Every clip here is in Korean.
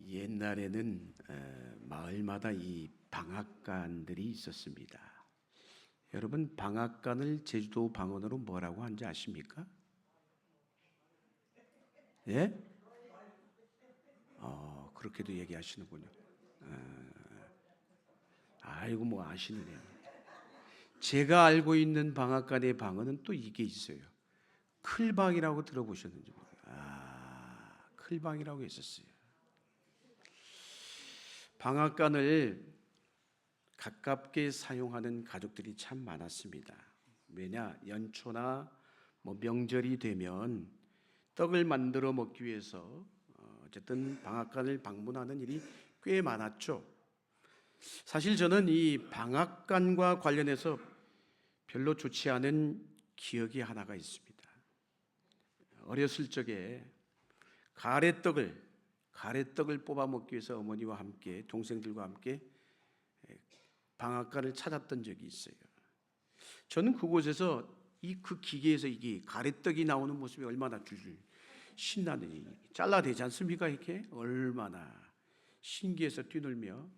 옛날에는 마을마다 이 방앗간들이 있었습니다. 여러분, 방앗간을 제주도 방언으로 뭐라고 하는지 아십니까? 예? 그렇게도 얘기하시는군요. 아이고, 뭐 아시느냐. 제가 알고 있는 방앗간의 방언은 또 이게 있어요. 클방이라고 들어보셨는지 모르겠어요. 클방이라고 했었어요. 방앗간을 가깝게 사용하는 가족들이 참 많았습니다. 왜냐, 연초나 명절이 되면 떡을 만들어 먹기 위해서 어쨌든 방앗간을 방문하는 일이 꽤 많았죠. 사실 저는 이 방앗간과 관련해서 별로 좋지 않은 기억이 하나가 있습니다. 어렸을 적에 가래떡을 뽑아 먹기 위해서 어머니와 함께, 동생들과 함께 방앗간을 찾았던 적이 있어요. 저는 그곳에서 그 기계에서 이게 가래떡이 나오는 모습이 얼마나 줄줄 신나느니, 잘라대지 않습니까? 이렇게 얼마나 신기해서 뛰놀며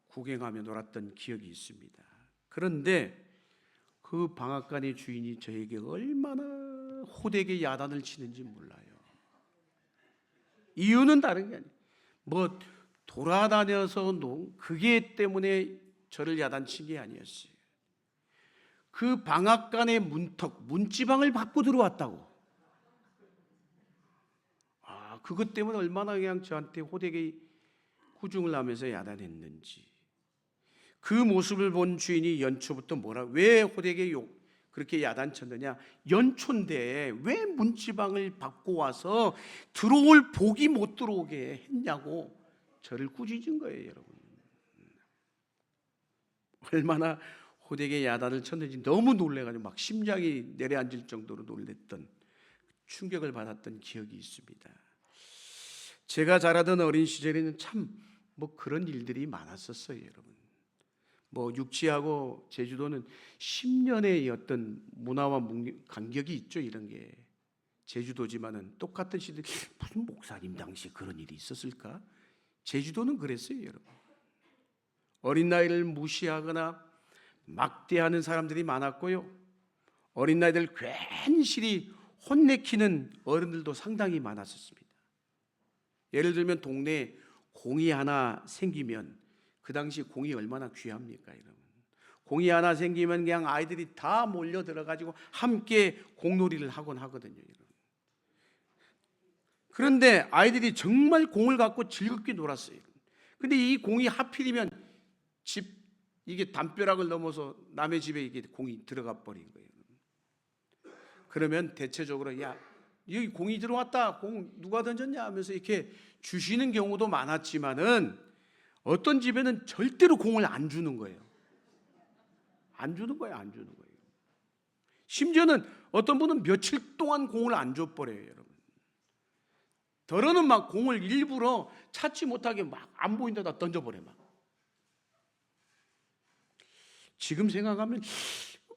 구경하며 놀았던 기억이 있습니다. 그런데 그 방앗간의 주인이 저에게 얼마나 호되게 야단을 치는지 몰라요. 이유는 다른 게 아니에요. 돌아다녀서 그게 때문에 저를 야단친 게 아니었어요. 그 방앗간의 문지방을 밟고 들어왔다고. 그것 때문에 얼마나 그냥 저한테 호되게 후중을 하면서 야단했는지. 그 모습을 본 주인이 연초부터 왜 호되게 그렇게 야단쳤느냐. 연초인데 왜 문지방을 밟고 와서 들어올 복이 못 들어오게 했냐고 저를 꾸짖은 거예요, 여러분. 얼마나 호되게 야단을 쳤는지 너무 놀래가지고 막 심장이 내려앉을 정도로 놀랬던, 충격을 받았던 기억이 있습니다. 제가 자라던 어린 시절에는 참 그런 일들이 많았었어요, 여러분. 육지하고 제주도는 10년의 어떤 문화와 간격이 있죠. 이런 게 제주도지만은 똑같은 시대, 무슨 목사님 당시 그런 일이 있었을까? 제주도는 그랬어요, 여러분. 어린 나이를 무시하거나 막대하는 사람들이 많았고요, 어린 나이들 괜시리 혼내키는 어른들도 상당히 많았었습니다. 예를 들면 동네에 공이 하나 생기면, 그 당시 공이 얼마나 귀합니까, 여러분? 공이 하나 생기면 그냥 아이들이 다 몰려 들어가지고 함께 공놀이를 하곤 하거든요, 여러분. 그런데 아이들이 정말 공을 갖고 즐겁게 놀았어요. 근데 이 공이 하필이면 이게 담벼락을 넘어서 남의 집에 이게 공이 들어가 버린 거예요. 그러면 대체적으로 여기 공이 들어왔다, 공 누가 던졌냐 하면서 이렇게 주시는 경우도 많았지만은 어떤 집에는 절대로 공을 안 주는 거예요. 안 주는 거예요. 심지어는 어떤 분은 며칠 동안 공을 안 줘버려요, 여러분. 더러는 막 공을 일부러 찾지 못하게 막 안 보인 데다 던져버려요, 막. 지금 생각하면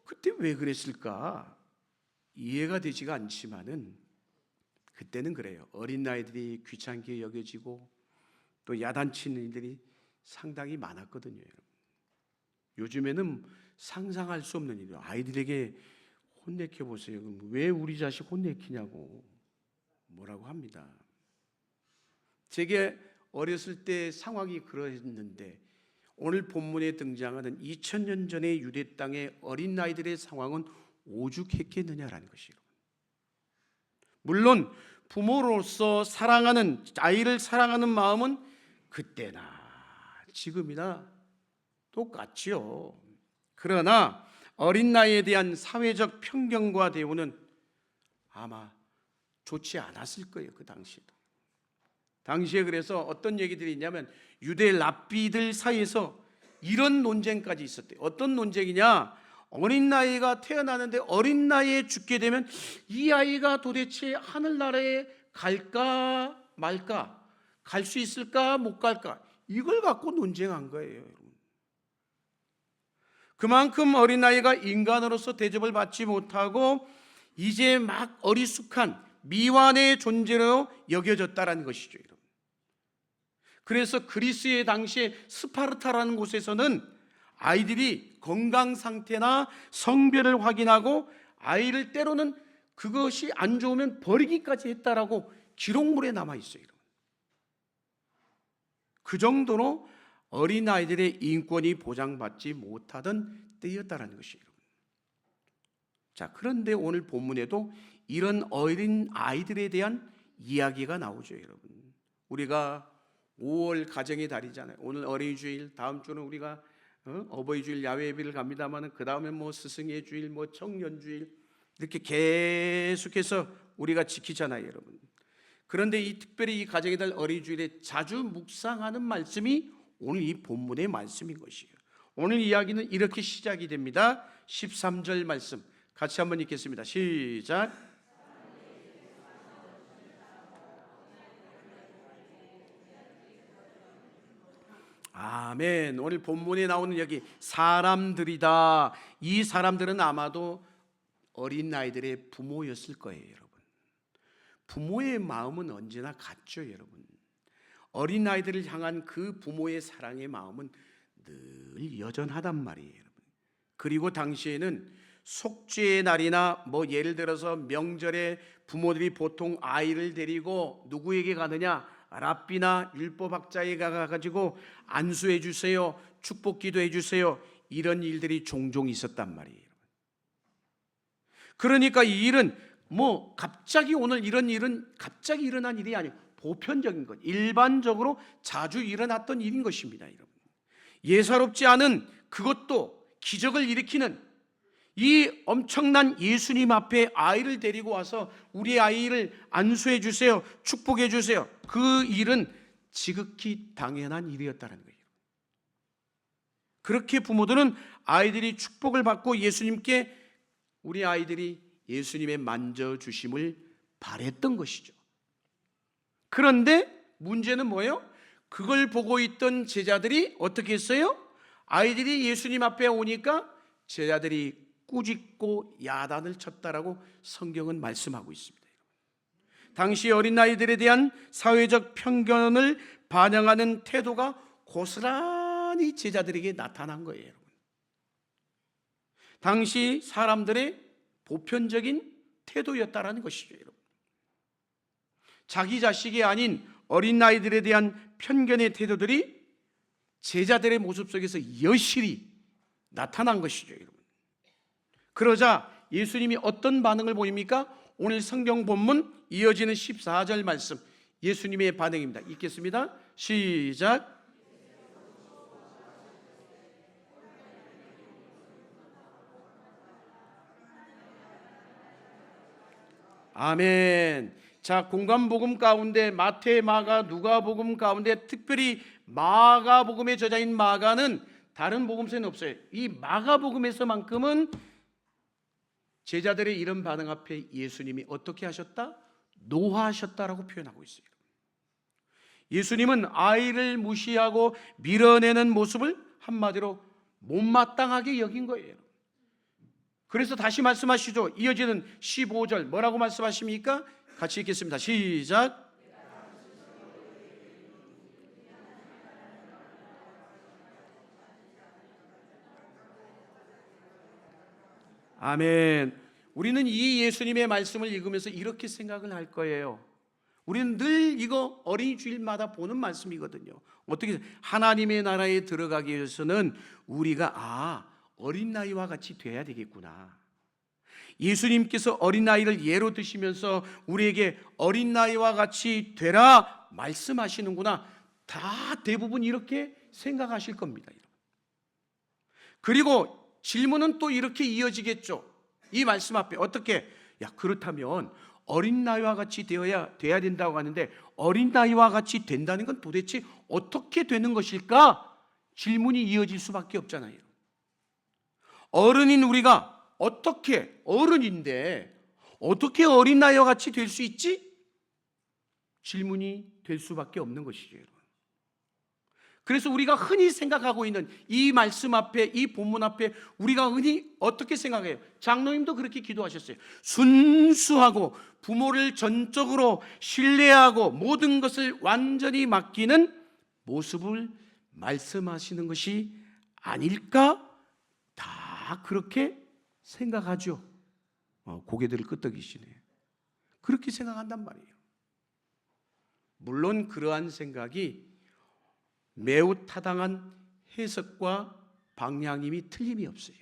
그때 왜 그랬을까 이해가 되지가 않지만은 그때는 그래요. 어린 아이들이 귀찮게 여겨지고 또 야단치는 일들이 상당히 많았거든요, 여러분. 요즘에는 상상할 수 없는 일이에요. 아이들에게 혼내켜 보세요. 왜 우리 자식 혼내키냐고 뭐라고 합니다. 제게 어렸을 때 상황이 그러했는데 오늘 본문에 등장하는 2000년 전의 유대 땅의 어린 아이들의 상황은 오죽했겠느냐라는 것이에요. 물론 부모로서 아이를 사랑하는 마음은 그때나 지금이나 똑같지요. 그러나 어린 나이에 대한 사회적 편견과 대우는 아마 좋지 않았을 거예요, 그 당시에도. 당시에 그래서 어떤 얘기들이 있냐면 유대 랍비들 사이에서 이런 논쟁까지 있었대요. 어떤 논쟁이냐? 어린 나이가 태어나는데 어린 나이에 죽게 되면 이 아이가 도대체 하늘나라에 갈까 말까, 갈 수 있을까 못 갈까, 이걸 갖고 논쟁한 거예요, 여러분. 그만큼 어린 나이가 인간으로서 대접을 받지 못하고 이제 막 어리숙한 미완의 존재로 여겨졌다라는 것이죠, 여러분. 그래서 그리스의 당시에 스파르타라는 곳에서는 아이들이 건강 상태나 성별을 확인하고 아이를 때로는 그것이 안 좋으면 버리기까지 했다라고 기록물에 남아 있어요. 그 정도로 어린 아이들의 인권이 보장받지 못하던 때였다라는 것이에요. 자, 그런데 오늘 본문에도 이런 어린 아이들에 대한 이야기가 나오죠, 여러분. 우리가 5월 가정의 달이잖아요. 오늘 어린이 주일, 다음 주는 우리가 어버이 주일 야외 예배를 갑니다만 그 다음에 뭐 스승의 주일, 뭐 청년 주일 이렇게 계속해서 우리가 지키잖아요, 여러분. 그런데 특별히 이 가정의 달 어린이 주일에 자주 묵상하는 말씀이 오늘 이 본문의 말씀인 것이에요. 오늘 이야기는 이렇게 시작이 됩니다. 13절 말씀 같이 한번 읽겠습니다. 시작. 아멘. 오늘 본문에 나오는 여기 사람들이다. 이 사람들은 아마도 어린 아이들의 부모였을 거예요, 여러분. 부모의 마음은 언제나 같죠, 여러분. 어린 아이들을 향한 그 부모의 사랑의 마음은 늘 여전하단 말이에요, 여러분. 그리고 당시에는 속죄의 날이나 뭐 예를 들어서 명절에 부모들이 보통 아이를 데리고 누구에게 가느냐? 랍비나 율법학자에 가가지고 안수해 주세요, 축복 기도해 주세요, 이런 일들이 종종 있었단 말이에요. 그러니까 이 일은 뭐 갑자기 오늘 이런 일은 갑자기 일어난 일이 아니고 보편적인 것, 일반적으로 자주 일어났던 일인 것입니다, 여러분. 예사롭지 않은 그것도 기적을 일으키는 이 엄청난 예수님 앞에 아이를 데리고 와서 우리 아이를 안수해 주세요, 축복해 주세요, 그 일은 지극히 당연한 일이었다는 거예요. 그렇게 부모들은 아이들이 축복을 받고 예수님께 우리 아이들이 예수님의 만져주심을 바랬던 것이죠. 그런데 문제는 뭐예요? 그걸 보고 있던 제자들이 어떻게 했어요? 아이들이 예수님 앞에 오니까 제자들이 꾸짖고 야단을 쳤다라고 성경은 말씀하고 있습니다. 당시 어린아이들에 대한 사회적 편견을 반영하는 태도가 고스란히 제자들에게 나타난 거예요, 여러분. 당시 사람들의 보편적인 태도였다라는 것이죠, 여러분. 자기 자식이 아닌 어린아이들에 대한 편견의 태도들이 제자들의 모습 속에서 여실히 나타난 것이죠, 여러분. 그러자 예수님이 어떤 반응을 보입니까? 오늘 성경 본문 이어지는 14절 말씀, 예수님의 반응입니다. 읽겠습니다. 시작. 아멘. 자, 공관복음 가운데 마태, 마가, 누가복음 가운데 특별히 마가복음의 저자인 마가는 다른 복음서에는 없어요. 이 마가복음에서만큼은 제자들의 이런 반응 앞에 예수님이 어떻게 하셨다? 노하셨다라고 표현하고 있어요. 예수님은 아이를 무시하고 밀어내는 모습을 한마디로 못마땅하게 여긴 거예요. 그래서 다시 말씀하시죠. 이어지는 15절 뭐라고 말씀하십니까? 같이 읽겠습니다. 시작. 아멘. 우리는 이 예수님의 말씀을 읽으면서 이렇게 생각을 할 거예요. 우리는 늘 이거 어린이 주일마다 보는 말씀이거든요. 어떻게 하나님의 나라에 들어가기 위해서는 우리가 어린 나이와 같이 돼야 되겠구나. 예수님께서 어린 나이를 예로 드시면서 우리에게 어린 나이와 같이 되라 말씀하시는구나. 다 대부분 이렇게 생각하실 겁니다. 그리고 질문은 또 이렇게 이어지겠죠. 이 말씀 앞에 어떻게? 그렇다면 어린 나이와 같이 돼야 된다고 하는데 어린 나이와 같이 된다는 건 도대체 어떻게 되는 것일까? 질문이 이어질 수밖에 없잖아요. 어른인 우리가 어른인데 어떻게 어린 나이와 같이 될 수 있지? 질문이 될 수밖에 없는 것이죠. 그래서 우리가 흔히 생각하고 있는 이 말씀 앞에, 이 본문 앞에 우리가 흔히 어떻게 생각해요? 장로님도 그렇게 기도하셨어요. 순수하고 부모를 전적으로 신뢰하고 모든 것을 완전히 맡기는 모습을 말씀하시는 것이 아닐까? 다 그렇게 생각하죠. 고개들을 끄덕이시네요. 그렇게 생각한단 말이에요. 물론 그러한 생각이 매우 타당한 해석과 방향임이 틀림이 없어요.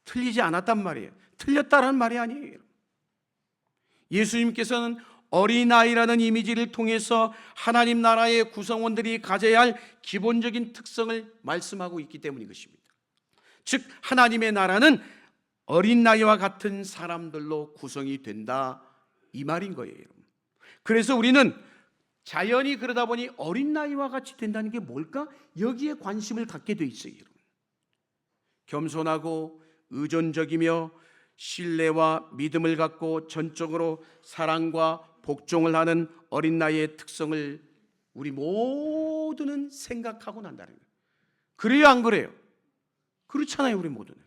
틀리지 않았단 말이에요. 틀렸다라는 말이 아니에요. 예수님께서는 어린아이라는 이미지를 통해서 하나님 나라의 구성원들이 가져야 할 기본적인 특성을 말씀하고 있기 때문인 것입니다. 즉 하나님의 나라는 어린아이와 같은 사람들로 구성이 된다, 이 말인 거예요. 그래서 우리는 자연히 그러다 보니 어린아이와 같이 된다는 게 뭘까? 여기에 관심을 갖게 돼 있어요. 겸손하고 의존적이며 신뢰와 믿음을 갖고 전적으로 사랑과 복종을 하는 어린아이의 특성을 우리 모두는 생각하고 난다는 거예요. 그래요, 안 그래요? 그렇잖아요, 우리 모두는.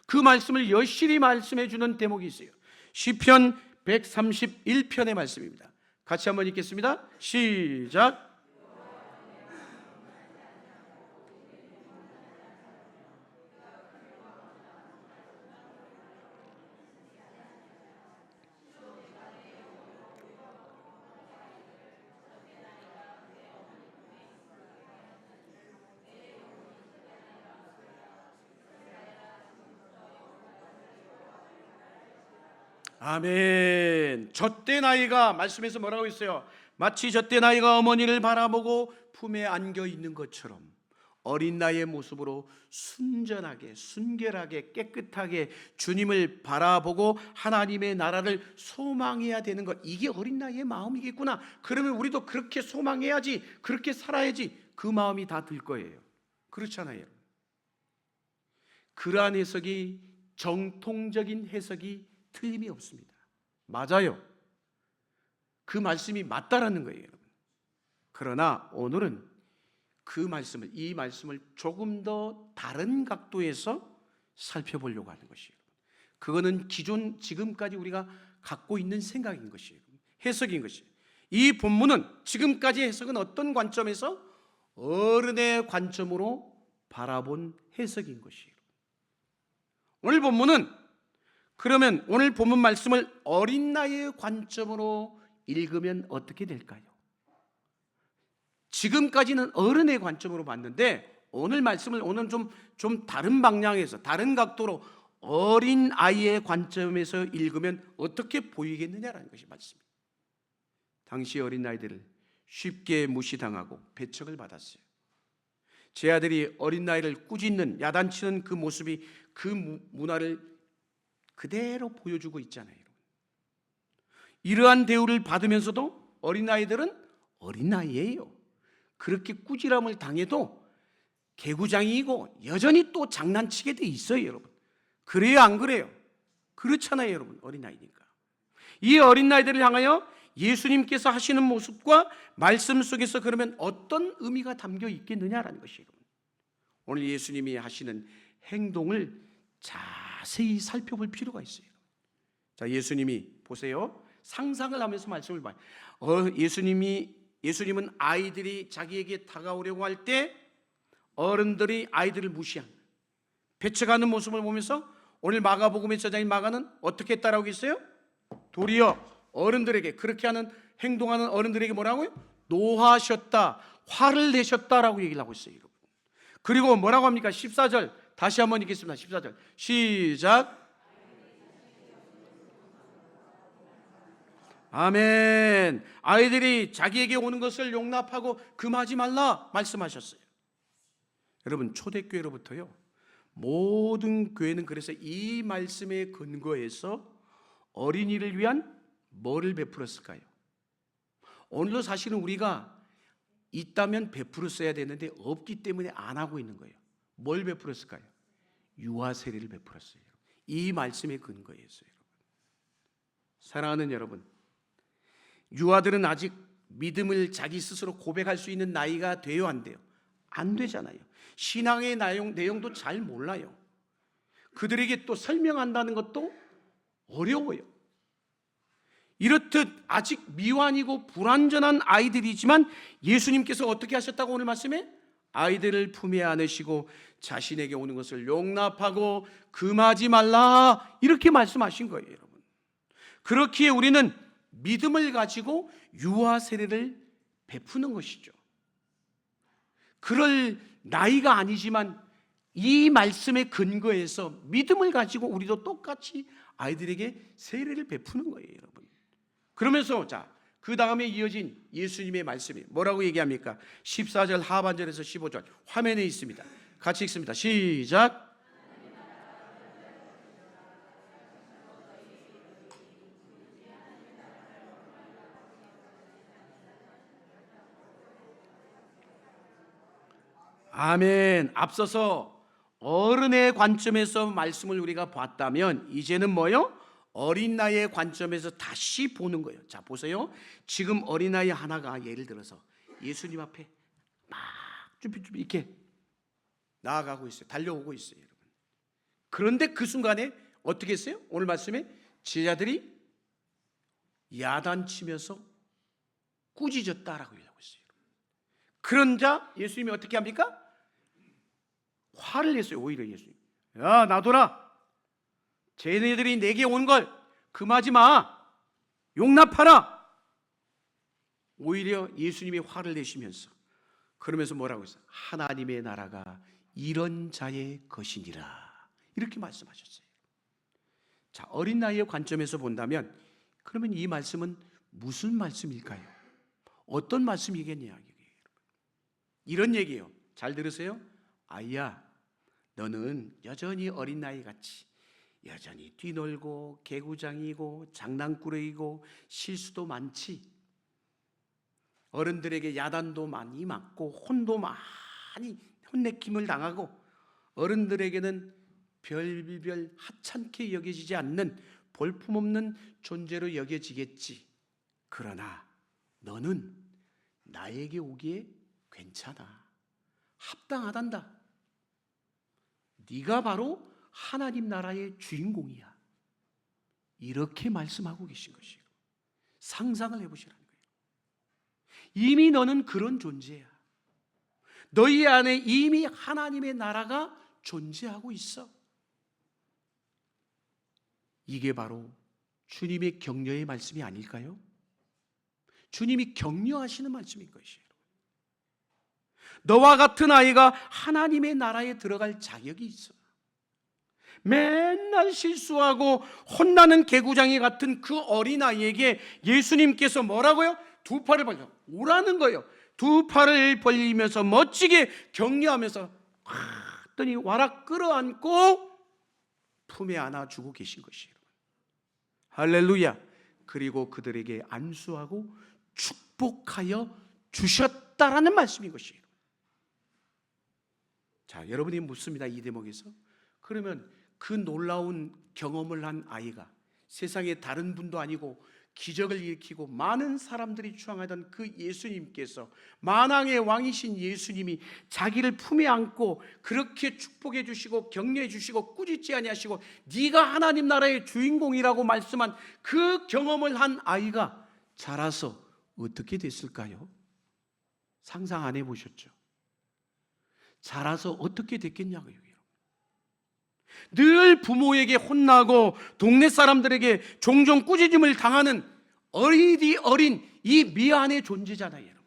그 말씀을 여실히 말씀해 주는 대목이 있어요. 시편 131편의 말씀입니다. 같이 한번 읽겠습니다. 시작. 아멘. 젖된 아이가, 말씀에서 뭐라고 했어요? 마치 젖된 아이가 어머니를 바라보고 품에 안겨 있는 것처럼 어린 나이의 모습으로 순전하게, 순결하게, 깨끗하게 주님을 바라보고 하나님의 나라를 소망해야 되는 것, 이게 어린 나이의 마음이겠구나. 그러면 우리도 그렇게 소망해야지, 그렇게 살아야지, 그 마음이 다 들 거예요. 그렇잖아요. 그러한 해석이 정통적인 해석이 틀림이 없습니다. 맞아요. 그 말씀이 맞다라는 거예요, 여러분. 그러나 오늘은 그 말씀을, 이 말씀을 조금 더 다른 각도에서 살펴보려고 하는 것이에요. 그거는 지금까지 우리가 갖고 있는 생각인 것이에요. 해석인 것이에요. 이 본문은 지금까지 해석은 어떤 관점에서? 어른의 관점으로 바라본 해석인 것이에요. 오늘 본문은, 그러면 오늘 본문 말씀을 어린 나이의 관점으로 읽으면 어떻게 될까요? 지금까지는 어른의 관점으로 봤는데 오늘 말씀을 오늘 좀 다른 방향에서, 다른 각도로 어린 아이의 관점에서 읽으면 어떻게 보이겠느냐라는 것이 말씀입니다. 당시 어린 아이들을 쉽게 무시당하고 배척을 받았어요. 제 아들이 어린 나이를 꾸짖는, 야단치는 그 모습이 그 문화를 그대로 보여주고 있잖아요. 이러한 대우를 받으면서도 어린아이들은 어린아이예요. 그렇게 꾸지람을 당해도 개구장이고 여전히 또 장난치게 돼 있어요, 여러분. 그래요, 안 그래요? 그렇잖아요, 여러분. 어린아이니까. 이 어린아이들을 향하여 예수님께서 하시는 모습과 말씀 속에서 그러면 어떤 의미가 담겨 있겠느냐라는 것이에요. 오늘 예수님이 하시는 행동을 자세히 살펴볼 필요가 있어요. 자, 예수님이 보세요. 상상을 하면서 말씀을 봐요. 예수님은 아이들이 자기에게 다가오려고 할 때 어른들이 아이들을 무시한, 배척하는 모습을 보면서 오늘 마가복음의 저자인 마가는 어떻게 했다라고 했어요? 도리어 어른들에게, 그렇게 하는 행동하는 어른들에게 뭐라고요? 노하셨다, 화를 내셨다라고 얘기를 하고 있어요, 여러분. 그리고 뭐라고 합니까? 14절 다시 한번 읽겠습니다. 14절 시작. 아멘. 아이들이 자기에게 오는 것을 용납하고 금하지 말라 말씀하셨어요. 여러분, 초대교회로부터요, 모든 교회는 그래서 이 말씀에 근거해서 어린이를 위한 뭐를 베풀었을까요? 오늘도 사실은 우리가 있다면 베풀었어야 되는데 없기 때문에 안 하고 있는 거예요. 뭘 베풀었을까요? 유아 세례를 베풀었어요. 이 말씀에 근거해서요. 사랑하는 여러분, 유아들은 아직 믿음을 자기 스스로 고백할 수 있는 나이가 돼요, 안 돼요? 안 되잖아요. 신앙의 내용도 잘 몰라요. 그들에게 또 설명한다는 것도 어려워요. 이렇듯 아직 미완이고 불완전한 아이들이지만 예수님께서 어떻게 하셨다고 오늘 말씀에? 아이들을 품에 안으시고 자신에게 오는 것을 용납하고 금하지 말라, 이렇게 말씀하신 거예요, 여러분. 그렇기에 우리는 믿음을 가지고 유아 세례를 베푸는 것이죠. 그럴 나이가 아니지만 이 말씀에 근거해서 믿음을 가지고 우리도 똑같이 아이들에게 세례를 베푸는 거예요, 여러분. 그러면서 그 다음에 이어진 예수님의 말씀이 뭐라고 얘기합니까? 14절 하반절에서 15절 화면에 있습니다. 같이 읽습니다. 시작. 아멘. 앞서서 어른의 관점에서 말씀을 우리가 봤다면 이제는 뭐요? 어린 나이의 관점에서 다시 보는 거예요. 자, 보세요. 지금 어린 나이 하나가 예를 들어서 예수님 앞에 막 쭈삣쭈삣 이렇게 나아가고 있어요. 달려오고 있어요, 여러분. 그런데 그 순간에 어떻게 했어요? 오늘 말씀에 제자들이 야단치면서 꾸짖었다라고 얘기하고 있어요. 그런자 예수님이 어떻게 합니까? 화를 냈어요. 오히려 예수님, 야, 놔둬라. 쟤네들이 내게 온 걸 금하지 마, 용납하라. 오히려 예수님이 화를 내시면서 그러면서 뭐라고 했어요? 하나님의 나라가 이런 자의 것이니라, 이렇게 말씀하셨어요. 자, 어린 나이의 관점에서 본다면 그러면 이 말씀은 무슨 말씀일까요? 어떤 말씀이겠냐? 이런 얘기예요. 잘 들으세요. 아이야, 너는 여전히 어린 나이 같이 여전히 뛰놀고 개구장이고 장난꾸러기고 실수도 많지. 어른들에게 야단도 많이 맞고 혼도 많이 혼내킴을 당하고 어른들에게는 별별 하찮게 여겨지지 않는 볼품없는 존재로 여겨지겠지. 그러나 너는 나에게 오기에 괜찮아, 합당하단다. 네가 바로 하나님 나라의 주인공이야. 이렇게 말씀하고 계신 것이에요. 상상을 해보시라는 거예요. 이미 너는 그런 존재야. 너희 안에 이미 하나님의 나라가 존재하고 있어. 이게 바로 주님의 격려의 말씀이 아닐까요? 주님이 격려하시는 말씀인 것이에요. 너와 같은 아이가 하나님의 나라에 들어갈 자격이 있어. 맨날 실수하고 혼나는 개구장이 같은 그 어린아이에게 예수님께서 뭐라고요? 두 팔을 벌려 오라는 거예요. 두 팔을 벌리면서 멋지게 격려하면서 왔더니 와락 끌어안고 품에 안아주고 계신 것이에요. 할렐루야. 그리고 그들에게 안수하고 축복하여 주셨다라는 말씀인 것이에요. 자, 여러분이 묻습니다. 이 대목에서 그러면 그 놀라운 경험을 한 아이가 세상에 다른 분도 아니고 기적을 일으키고 많은 사람들이 추앙하던 그 예수님께서, 만왕의 왕이신 예수님이 자기를 품에 안고 그렇게 축복해 주시고 격려해 주시고 꾸짖지 아니하시고 네가 하나님 나라의 주인공이라고 말씀한 그 경험을 한 아이가 자라서 어떻게 됐을까요? 상상 안 해보셨죠? 자라서 어떻게 됐겠냐고요. 늘 부모에게 혼나고 동네 사람들에게 종종 꾸짖음을 당하는 어리디 어린 이 미안의 존재잖아요, 여러분.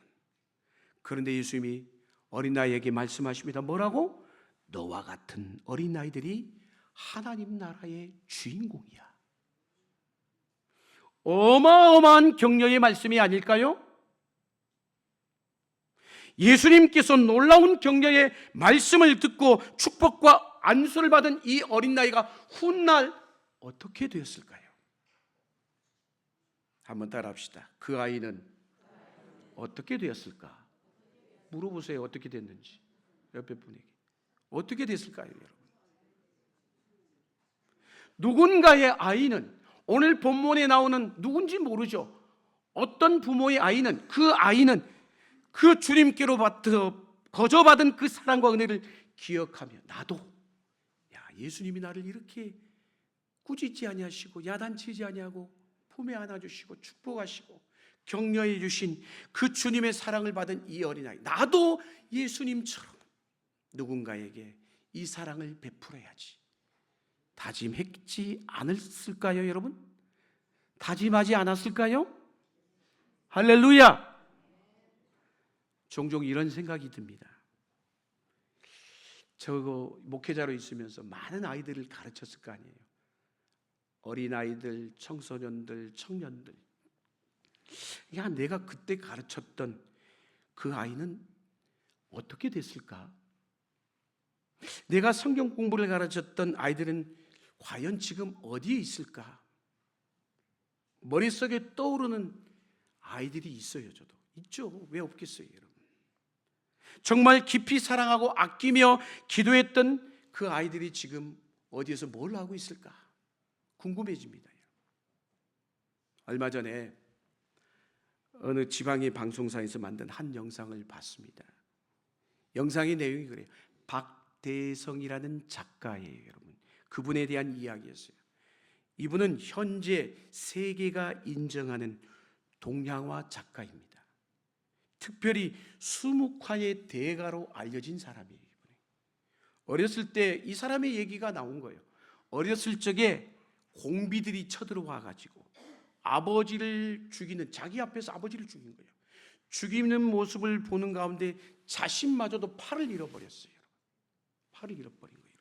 그런데 예수님이 어린아이에게 말씀하십니다. 뭐라고? 너와 같은 어린아이들이 하나님 나라의 주인공이야. 어마어마한 격려의 말씀이 아닐까요? 예수님께서 놀라운 격려의 말씀을 듣고 축복과 안수를 받은 이 어린 나이가 훗날 어떻게 되었을까요? 한번 따라합시다. 그 아이는 어떻게 되었을까? 물어보세요. 어떻게 됐는지. 옆에 분에게. 어떻게 됐을까요, 여러분? 누군가의 아이는, 오늘 본문에 나오는 누군지 모르죠. 어떤 부모의 아이는, 그 아이는 그 주님께로 거저받은 그 사랑과 은혜를 기억하며 나도 예수님이 나를 이렇게 꾸짖지 아니하시고 야단치지 아니하고 품에 안아주시고 축복하시고 격려해 주신 그 주님의 사랑을 받은 이 어린아이, 나도 예수님처럼 누군가에게 이 사랑을 베풀어야지 다짐했지 않았을까요, 여러분? 다짐하지 않았을까요? 할렐루야! 종종 이런 생각이 듭니다. 저거 목회자로 있으면서 많은 아이들을 가르쳤을 거 아니에요. 어린아이들, 청소년들, 청년들. 야, 내가 그때 가르쳤던 그 아이는 어떻게 됐을까? 내가 성경 공부를 가르쳤던 아이들은 과연 지금 어디에 있을까? 머릿속에 떠오르는 아이들이 있어요. 저도 있죠. 왜 없겠어요, 여러분? 정말 깊이 사랑하고 아끼며 기도했던 그 아이들이 지금 어디에서 뭘 하고 있을까 궁금해집니다. 얼마 전에 어느 지방의 방송사에서 만든 한 영상을 봤습니다. 영상의 내용이 그래요. 박대성이라는 작가예요, 여러분. 그분에 대한 이야기였어요. 이분은 현재 세계가 인정하는 동양화 작가입니다. 특별히 수묵화의 대가로 알려진 사람이에요. 이분이. 어렸을 때 이 사람의 얘기가 나온 거예요. 어렸을 적에 공비들이 쳐들어와 가지고 아버지를 죽이는, 자기 앞에서 아버지를 죽인 거예요. 죽이는 모습을 보는 가운데 자신마저도 팔을 잃어버렸어요. 팔을 잃어버린 거예요.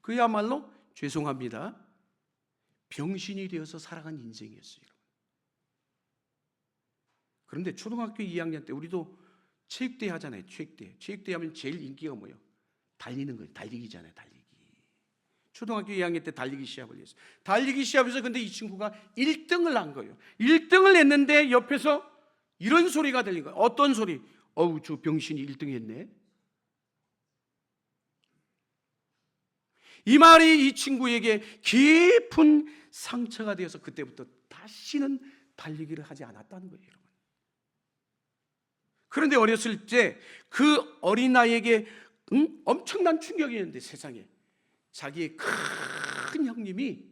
그야말로 죄송합니다, 병신이 되어서 살아간 인생이었어요. 그런데 초등학교 2학년 때 우리도 체육대회 하잖아요. 체육대회 하면 제일 인기가 뭐예요? 달리는 거예요. 달리기잖아요. 달리기. 초등학교 2학년 때 달리기 시합을 했어요. 달리기 시합에서 근데 이 친구가 1등을 한 거예요. 1등을 했는데 옆에서 이런 소리가 들린 거예요. 어떤 소리? 어우, 저 병신이 1등 했네. 이 말이 이 친구에게 깊은 상처가 되어서 그때부터 다시는 달리기를 하지 않았다는 거예요, 여러분. 그런데 어렸을 때 그 어린아이에게 엄청난 충격이었는데, 세상에 자기의 큰 형님이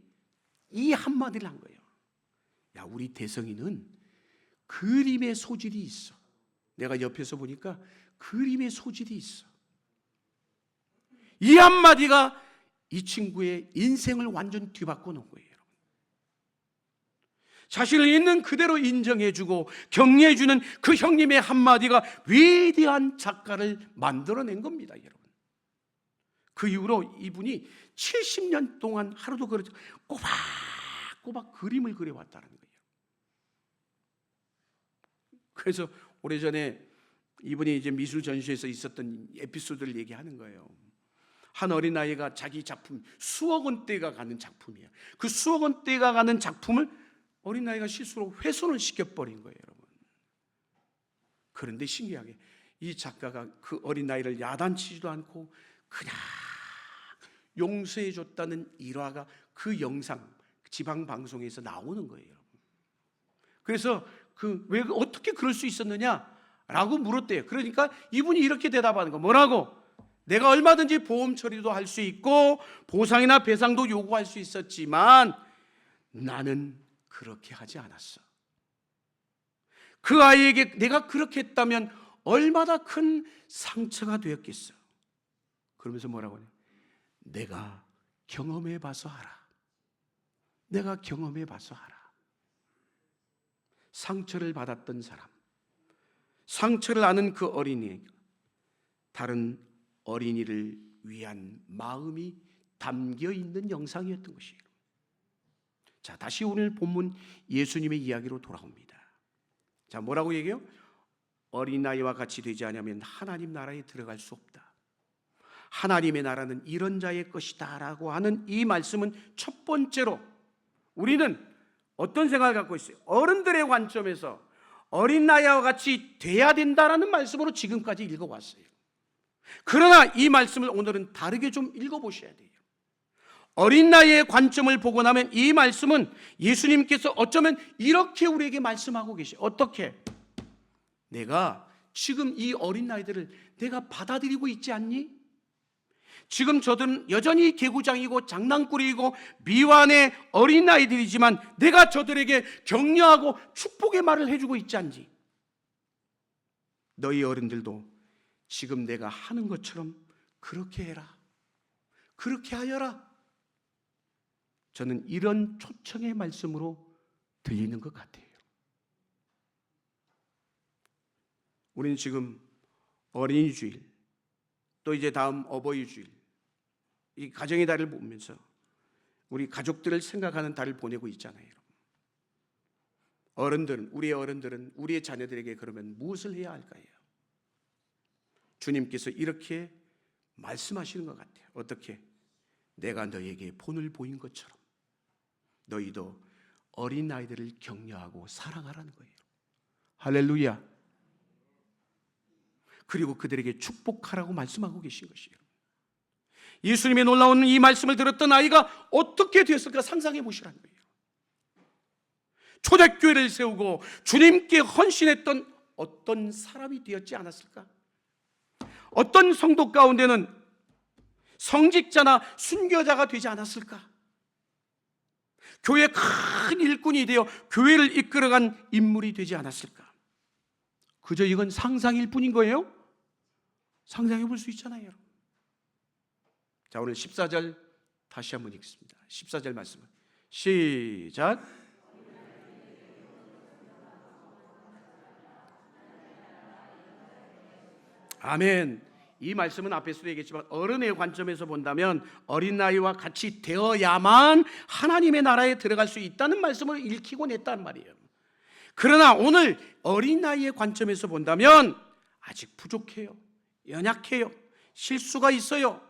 이 한마디를 한 거예요. 야, 우리 대성이는 그림의 소질이 있어. 내가 옆에서 보니까 그림의 소질이 있어. 이 한마디가 이 친구의 인생을 완전 뒤바꿔 놓은 거예요. 자신을 있는 그대로 인정해주고 격려해주는 그 형님의 한마디가 위대한 작가를 만들어낸 겁니다, 여러분. 그 이후로 이분이 70년 동안 하루도 꼬박꼬박 그림을 그려왔다는 거예요. 그래서 오래전에 이분이 이제 미술 전시회에서 있었던 에피소드를 얘기하는 거예요. 한 어린아이가 자기 작품, 수억 원대가 가는 작품이에요. 그 수억 원대가 가는 작품을 어린아이가 실수로 훼손을 시켜버린 거예요, 여러분. 그런데 신기하게 이 작가가 그 어린아이를 야단치지도 않고 그냥 용서해줬다는 일화가 그 영상, 지방방송에서 나오는 거예요, 여러분. 그래서 왜 어떻게 그럴 수 있었느냐라고 물었대요. 그러니까 이분이 이렇게 대답하는 거, 뭐라고? 내가 얼마든지 보험 처리도 할 수 있고 보상이나 배상도 요구할 수 있었지만 나는 그렇게 하지 않았어. 그 아이에게 내가 그렇게 했다면 얼마나 큰 상처가 되었겠어. 그러면서 뭐라고 하냐? 내가 경험해 봐서 알아. 내가 경험해 봐서 알아. 상처를 받았던 사람, 상처를 아는 그 어린이, 다른 어린이를 위한 마음이 담겨 있는 영상이었던 것이에요. 자, 다시 오늘 본문 예수님의 이야기로 돌아옵니다. 자, 뭐라고 얘기해요? 어린아이와 같이 되지 않으면 하나님 나라에 들어갈 수 없다. 하나님의 나라는 이런 자의 것이다 라고 하는 이 말씀은 첫 번째로 우리는 어떤 생각을 갖고 있어요? 어른들의 관점에서 어린아이와 같이 돼야 된다라는 말씀으로 지금까지 읽어왔어요. 그러나 이 말씀을 오늘은 다르게 좀 읽어보셔야 돼요. 어린 나이의 관점을 보고 나면 이 말씀은 예수님께서 어쩌면 이렇게 우리에게 말씀하고 계셔요. 어떻게? 내가 지금 이 어린 나이들을 내가 받아들이고 있지 않니? 지금 저들은 여전히 개구장이고 장난꾸러기고 미완의 어린아이들이지만 내가 저들에게 격려하고 축복의 말을 해주고 있지 않니? 너희 어른들도 지금 내가 하는 것처럼 그렇게 해라, 그렇게 하여라. 저는 이런 초청의 말씀으로 들리는 것 같아요. 우리는 지금 어린이 주일, 또 이제 다음 어버이 주일, 이 가정의 달을 보면서 우리 가족들을 생각하는 달을 보내고 있잖아요. 어른들은, 우리의 어른들은 우리의 자녀들에게 그러면 무엇을 해야 할까요? 주님께서 이렇게 말씀하시는 것 같아요. 어떻게? 내가 너에게 본을 보인 것처럼 너희도 어린아이들을 격려하고 사랑하라는 거예요. 할렐루야. 그리고 그들에게 축복하라고 말씀하고 계신 것이에요. 예수님의 놀라운 이 말씀을 들었던 아이가 어떻게 되었을까 상상해 보시라는 거예요. 초대교회를 세우고 주님께 헌신했던 어떤 사람이 되었지 않았을까? 어떤 성도 가운데는 성직자나 순교자가 되지 않았을까? 교회의 큰 일꾼이 되어 교회를 이끌어간 인물이 되지 않았을까? 그저 이건 상상일 뿐인 거예요? 상상해 볼 수 있잖아요. 자, 오늘 14절 다시 한번 읽겠습니다. 14절 말씀을 시작. 아멘. 이 말씀은 앞에서도 얘기했지만 어른의 관점에서 본다면 어린 나이와 같이 되어야만 하나님의 나라에 들어갈 수 있다는 말씀을 읽히고 냈단 말이에요. 그러나 오늘 어린 나이의 관점에서 본다면 아직 부족해요. 연약해요. 실수가 있어요.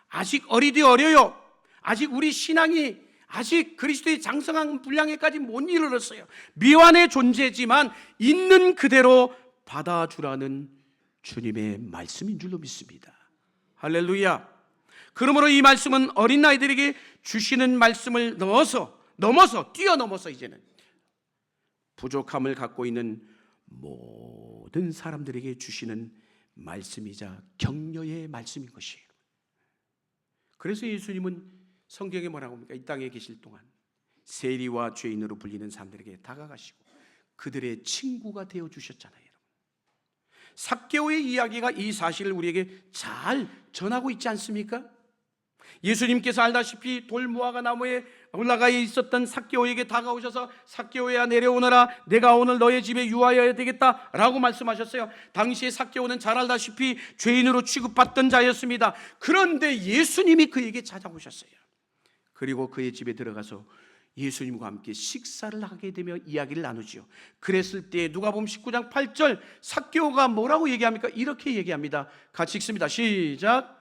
아직 어리디 어려요. 아직 우리 신앙이 아직 그리스도의 장성한 분량에까지 못 이르렀어요. 미완의 존재지만 있는 그대로 받아주라는 주님의 말씀인 줄로 믿습니다. 할렐루야. 그러므로 이 말씀은 어린 아이들에게 주시는 말씀을 뛰어넘어서 이제는 부족함을 갖고 있는 모든 사람들에게 주시는 말씀이자 격려의 말씀인 것이에요. 그래서 예수님은 성경에 뭐라고 합니까? 이 땅에 계실 동안 세리와 죄인으로 불리는 사람들에게 다가가시고 그들의 친구가 되어 주셨잖아요. 삭개오의 이야기가 이 사실을 우리에게 잘 전하고 있지 않습니까? 예수님께서 알다시피 돌무화과 나무에 올라가 있었던 삭개오에게 다가오셔서 삭개오야 내려오너라, 내가 오늘 너의 집에 유하여야 되겠다라고 말씀하셨어요. 당시에 삭개오는 잘 알다시피 죄인으로 취급받던 자였습니다. 그런데 예수님이 그에게 찾아오셨어요. 그리고 그의 집에 들어가서 예수님과 함께 식사를 하게 되며 이야기를 나누지요. 그랬을 때 누가복음 19장 8절 삭개오가 뭐라고 얘기합니까? 이렇게 얘기합니다. 같이 읽습니다. 시작.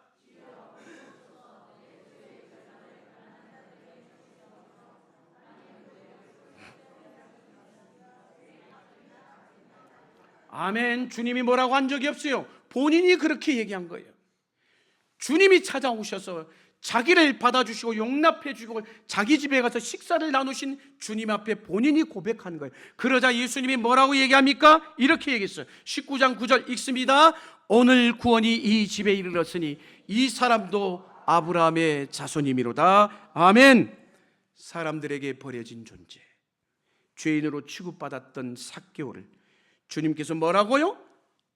아멘. 주님이 뭐라고 한 적이 없어요. 본인이 그렇게 얘기한 거예요. 주님이 찾아오셔서 자기를 받아주시고 용납해주고 자기 집에 가서 식사를 나누신 주님 앞에 본인이 고백한 거예요. 그러자 예수님이 뭐라고 얘기합니까? 이렇게 얘기했어요. 19장 9절 읽습니다. 오늘 구원이 이 집에 이르렀으니 이 사람도 아브라함의 자손이미로다. 아멘. 사람들에게 버려진 존재, 죄인으로 취급받았던 삭개오를 주님께서 뭐라고요?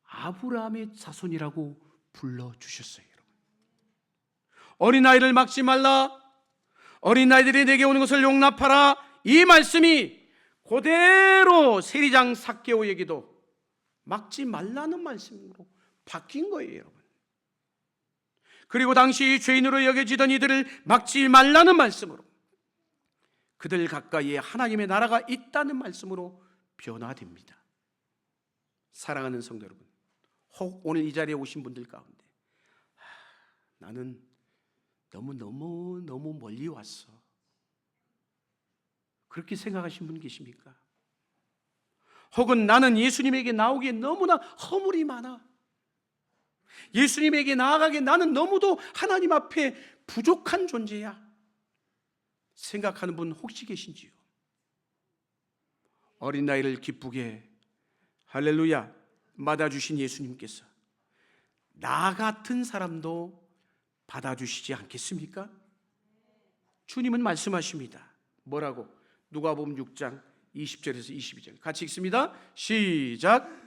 아브라함의 자손이라고 불러주셨어요. 어린아이를 막지 말라, 어린아이들이 내게 오는 것을 용납하라, 이 말씀이 그대로 세리장 삭개오에게도 막지 말라는 말씀으로 바뀐 거예요, 여러분. 그리고 당시 죄인으로 여겨지던 이들을 막지 말라는 말씀으로 그들 가까이에 하나님의 나라가 있다는 말씀으로 변화됩니다. 사랑하는 성도 여러분, 혹 오늘 이 자리에 오신 분들 가운데 나는 너무 멀리 왔어, 그렇게 생각하신 분 계십니까? 혹은 나는 예수님에게 나오기에 너무나 허물이 많아, 예수님에게 나아가기에 나는 너무도 하나님 앞에 부족한 존재야 생각하는 분 혹시 계신지요? 어린 나이를 기쁘게 할렐루야 맞아주신 예수님께서 나 같은 사람도 받아주시지 않겠습니까? 주님은 말씀하십니다. 뭐라고? 누가복음 6장 20절에서 22절 같이 읽습니다. 시작.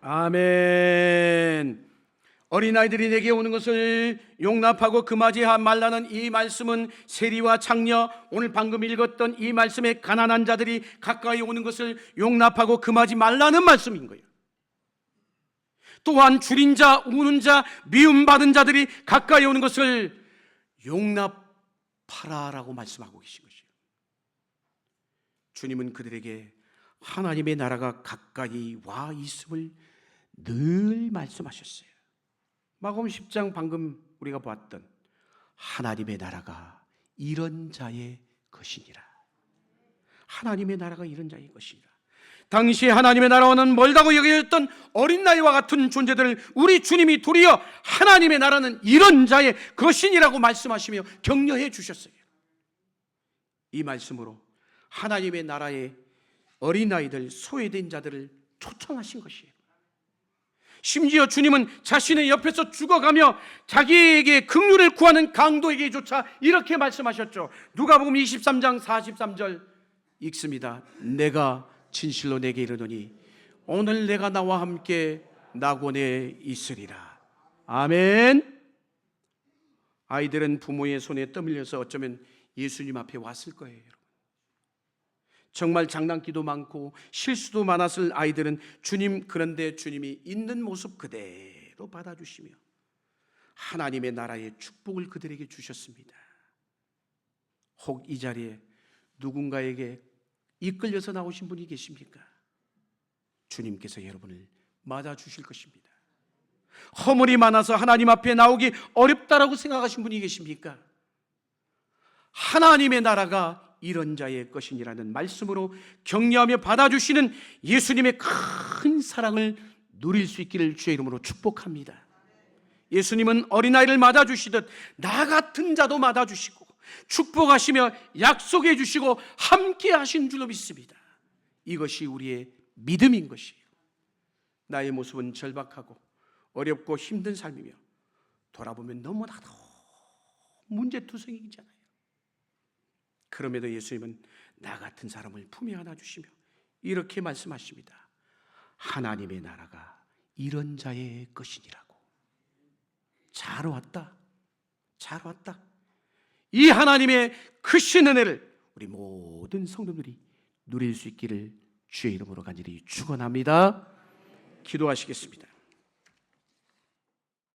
아멘. 어린아이들이 내게 오는 것을 용납하고 금하지 말라는 이 말씀은 세리와 창녀, 오늘 방금 읽었던 이 말씀에 가난한 자들이 가까이 오는 것을 용납하고 금하지 말라는 말씀인 거예요. 또한 줄인 자, 우는 자, 미움받은 자들이 가까이 오는 것을 용납하라라고 말씀하고 계신 것이에요. 주님은 그들에게 하나님의 나라가 가까이 와 있음을 늘 말씀하셨어요. 마가복음 10장 방금 우리가 봤던 하나님의 나라가 이런 자의 것이니라. 하나님의 나라가 이런 자의 것이니라. 당시에 하나님의 나라와는 멀다고 여겨졌던 어린 나이와 같은 존재들을 우리 주님이 도리어 하나님의 나라는 이런 자의 것이니라고 말씀하시며 격려해 주셨어요. 이 말씀으로 하나님의 나라의 어린아이들, 소외된 자들을 초청하신 것이에요. 심지어 주님은 자신의 옆에서 죽어가며 자기에게 긍휼을 구하는 강도에게조차 이렇게 말씀하셨죠. 누가복음 23장 43절 읽습니다. 내가 진실로 내게 이르노니 오늘 내가 나와 함께 낙원에 있으리라. 아멘. 아이들은 부모의 손에 떠밀려서 어쩌면 예수님 앞에 왔을 거예요, 여러분. 정말 장난기도 많고 실수도 많았을 아이들은 주님, 그런데 주님이 있는 모습 그대로 받아주시며 하나님의 나라의 축복을 그들에게 주셨습니다. 혹 이 자리에 누군가에게 이끌려서 나오신 분이 계십니까? 주님께서 여러분을 맞아주실 것입니다. 허물이 많아서 하나님 앞에 나오기 어렵다라고 생각하신 분이 계십니까? 하나님의 나라가 이런 자의 것이니라는 말씀으로 격려하며 받아주시는 예수님의 큰 사랑을 누릴 수 있기를 주의 이름으로 축복합니다. 예수님은 어린아이를 맞아주시듯 나 같은 자도 맞아주시고 축복하시며 약속해 주시고 함께 하신 줄로 믿습니다. 이것이 우리의 믿음인 것이에요. 나의 모습은 절박하고 어렵고 힘든 삶이며 돌아보면 너무나도 문제투성이잖아요. 그럼에도 예수님은 나 같은 사람을 품에 안아주시며 이렇게 말씀하십니다. 하나님의 나라가 이런 자의 것이니라고. 잘 왔다, 잘 왔다. 이 하나님의 크신 은혜를 우리 모든 성도들이 누릴 수 있기를 주의 이름으로 간절히 축원합니다. 기도하시겠습니다.